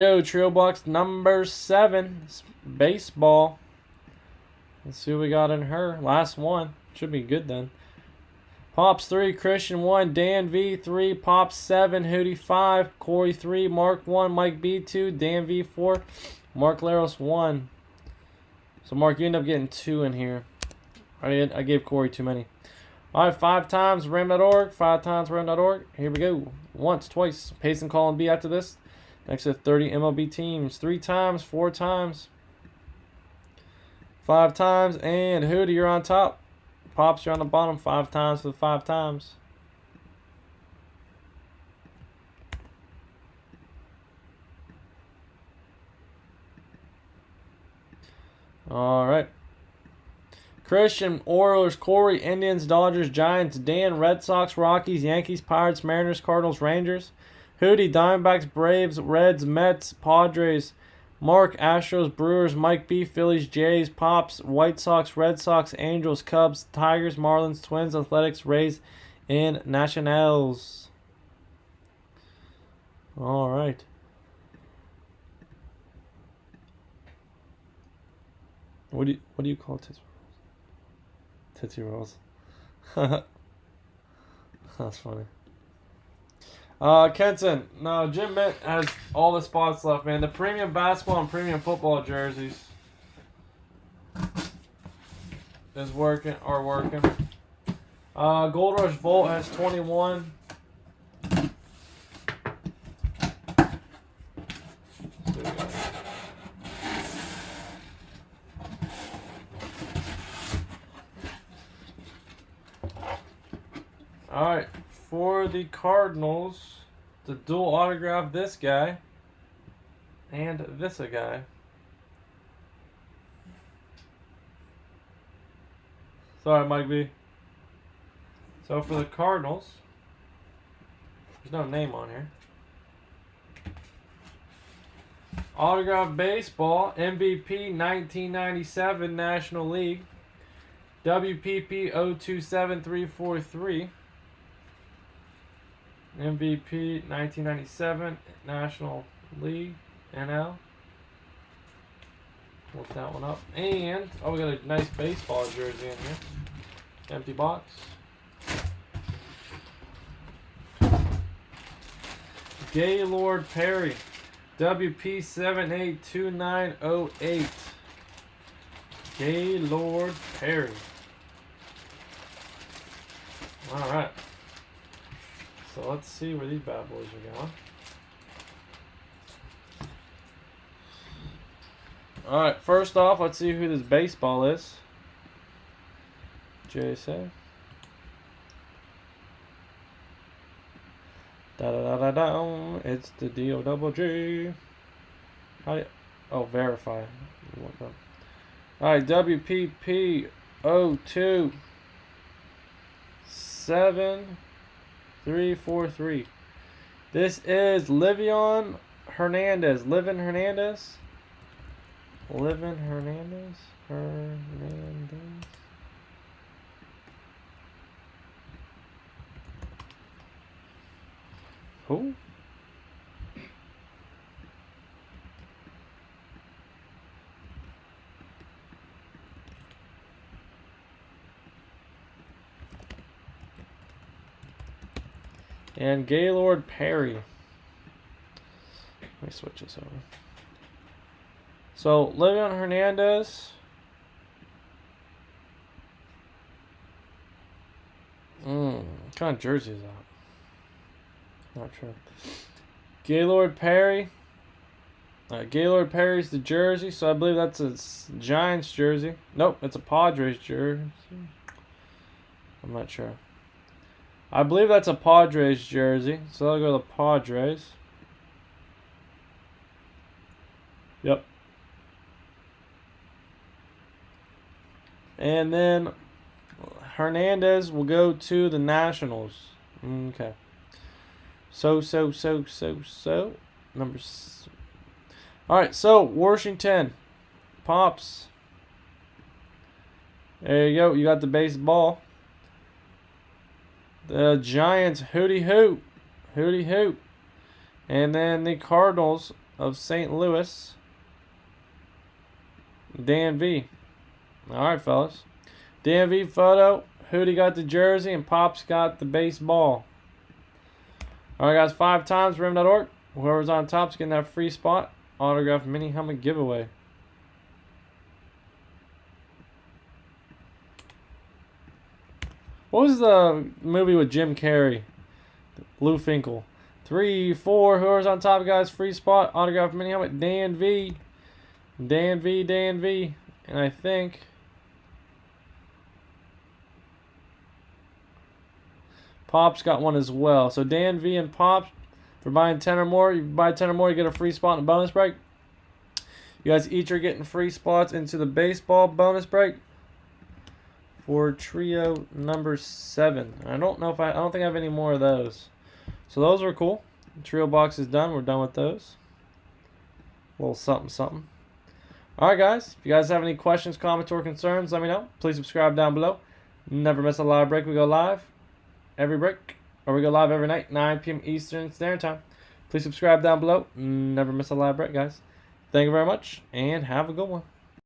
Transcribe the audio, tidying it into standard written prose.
Yo, trio box number 7. Baseball. Let's see what we got in her. Last one. Should be good then. Pops 3, Christian 1, Dan V 3, Pops 7, Hootie 5, Corey 3, Mark 1, Mike B 2, Dan V 4, Mark Laros 1. So Mark, you end up getting 2 in here. I gave Corey too many. Alright, 5 times ram.org, 5 times ram.org. Here we go. Once, twice. Pace and call and B after this. Next to 30 MLB teams. 3 times, 4 times, 5 times, and Hootie, you're on top. Pops, you're on the bottom. 5 times for the 5 times. Alright. Christian, Orioles, Corey, Indians, Dodgers, Giants, Dan, Red Sox, Rockies, Yankees, Pirates, Mariners, Cardinals, Rangers. Hootie, Diamondbacks, Braves, Reds, Mets, Padres. Mark, Astros, Brewers, Mike B, Phillies, Jays, Pops, White Sox, Red Sox, Angels, Cubs, Tigers, Marlins, Twins, Athletics, Rays, and Nationals. All right. What do you call Tootsie Rolls? Tootsie Rolls. That's funny. Kenton, no, Jim Mint has all the spots left, man. The premium basketball and premium football jerseys are working. Gold Rush Volt has 21. Alright, for the Cardinals, to dual autograph this guy and this guy. Sorry, Mike B. So for the Cardinals, there's no name on here. Autograph baseball, MVP 1997 National League, WPP 027343. MVP 1997 National League NL. Look that one up. And we got a nice baseball jersey in here. Empty box. Gaylord Perry, WP 782908. Gaylord Perry. All right. So let's see where these bad boys are going. Alright, first off, let's see who this baseball is. JSA. Da-da-da-da-da. It's the D-O-double-G. Verify. Alright, WPP 027-343. This is Livion Hernandez. Who? And Gaylord Perry. Let me switch this over. So, Livion Hernandez. What kind of jersey is that? Not sure. Gaylord Perry. Gaylord Perry's the jersey, so I believe that's a Giants jersey. Nope, it's a Padres jersey. I'm not sure. I believe that's a Padres jersey, so I'll go to the Padres. Yep. And then Hernandez will go to the Nationals. Okay. So. Alright, so Washington. Pops. There you go. You got the baseball. The Giants, Hootie Hoop. And then the Cardinals, of St. Louis. Dan V. Alright, fellas. Dan V photo. Hootie got the jersey and Pops got the baseball. Alright, guys. 5 times. Rim.org. Whoever's on top's getting that free spot. Autographed mini helmet giveaway. What was the movie with Jim Carrey? Lou Finkel. 3, 4. Whoever's on top, guys. Free spot. Autographed mini helmet. Dan V. Dan V. Dan V. And I think Pops got one as well. So Dan V and Pops, for buying 10 or more, you buy 10 or more, you get a free spot in the bonus break. You guys each are getting free spots into the baseball bonus break for trio number 7. I don't think I have any more of those. So those were cool. The trio box is done. We're done with those. A little something, something. Alright, guys. If you guys have any questions, comments, or concerns, let me know. Please subscribe down below. Never miss a live break. We go live every break. Or we go live every night, 9 p.m. Eastern Standard Time. Please subscribe down below. Never miss a live break, guys. Thank you very much, and have a good one.